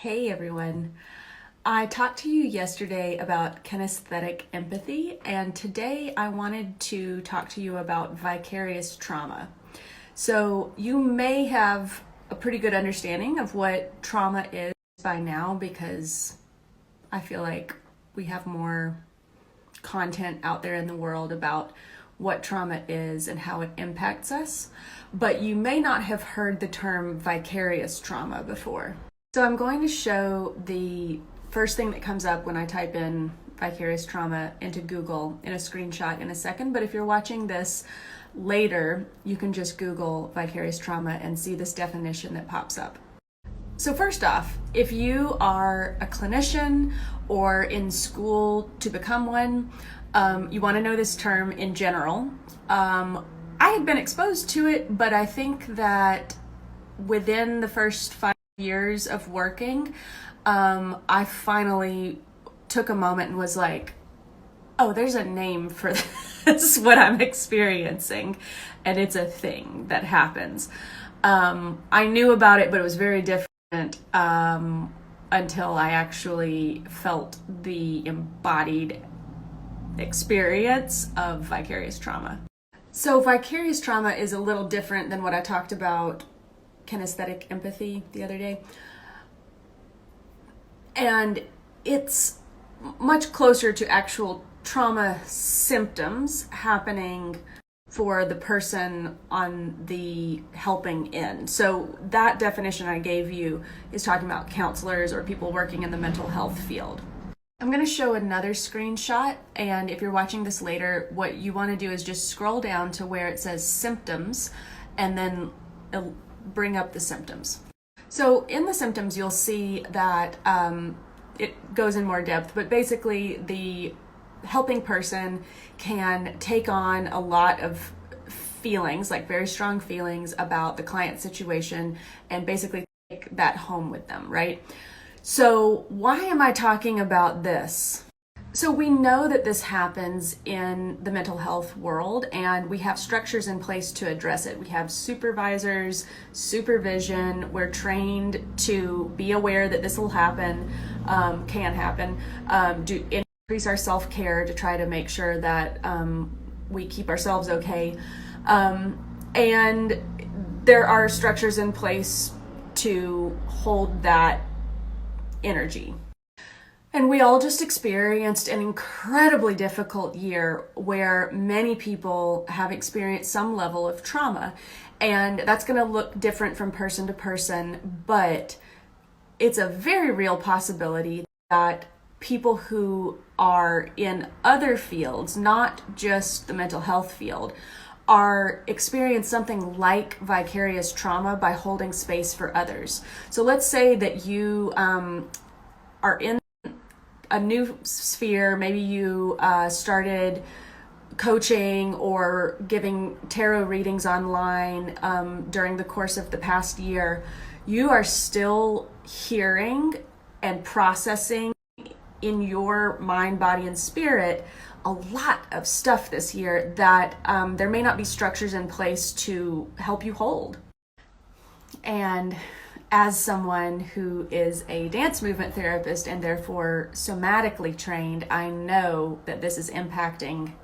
Hey everyone. I talked to you yesterday about kinesthetic empathy, and today I wanted to talk to you about vicarious trauma. So, you may have a pretty good understanding of what trauma is by now because I feel like we have more content out there in the world about what trauma is and how it impacts us, but you may not have heard the term vicarious trauma before. So I'm going to show the first thing that comes up when I type in vicarious trauma into Google in a screenshot in a second, but if you're watching this later, you can just Google vicarious trauma and see this definition that pops up. So first off, if you are a clinician or in school to become one, you want to know this term in general. I had been exposed to it, but I think that within the first 5 years of working, I finally took a moment and was like, oh, there's a name for this, what I'm experiencing, and it's a thing that happens. I knew about it, but it was very different until I actually felt the embodied experience of vicarious trauma. So vicarious trauma is a little different than what I talked about kinesthetic empathy the other day. And it's much closer to actual trauma symptoms happening for the person on the helping end. So that definition I gave you is talking about counselors or people working in the mental health field. I'm going to show another screenshot, and if you're watching this later, what you want to do is just scroll down to where it says symptoms and then it'll bring up the symptoms. So in the symptoms, you'll see that it goes in more depth, but basically the helping person can take on a lot of feelings, like very strong feelings about the client situation, and basically take that home with them, right? So why am I talking about this? So we know that this happens in the mental health world, and we have structures in place to address it. We have supervisors, supervision. We're trained to be aware that this will happen, can happen, increase our self-care to try to make sure that we keep ourselves okay. And there are structures in place to hold that energy. And we all just experienced an incredibly difficult year where many people have experienced some level of trauma. And that's going to look different from person to person, but it's a very real possibility that people who are in other fields, not just the mental health field, are experiencing something like vicarious trauma by holding space for others. So let's say that you are in a new sphere. Maybe you started coaching or giving tarot readings online during the course of the past year. You are still hearing and processing in your mind, body, and spirit a lot of stuff this year that there may not be structures in place to help you hold. And as someone who is a dance movement therapist and therefore somatically trained, I know that this is impacting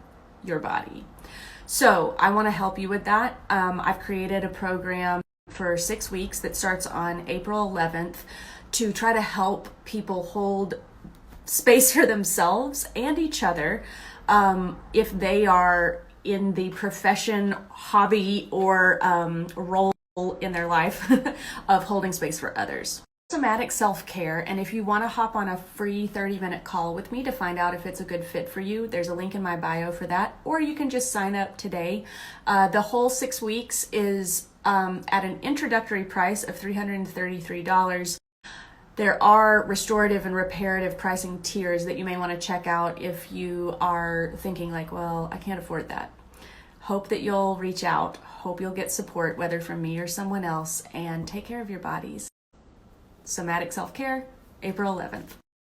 your body. So I want to help you with that. I've created a program for 6 weeks that starts on April 11th to try to help people hold space for themselves and each other if they are in the profession, hobby, or role in their life of holding space for others. Somatic self-care, and if you want to hop on a free 30-minute call with me to find out if it's a good fit for you, there's a link in my bio for that, or you can just sign up today. The whole 6 weeks is at an introductory price of $333. There are restorative and reparative pricing tiers that you may want to check out if you are thinking like, well, I can't afford that. Hope that you'll reach out. Hope you'll get support, whether from me or someone else, and take care of your bodies. Somatic self-care, April 11th.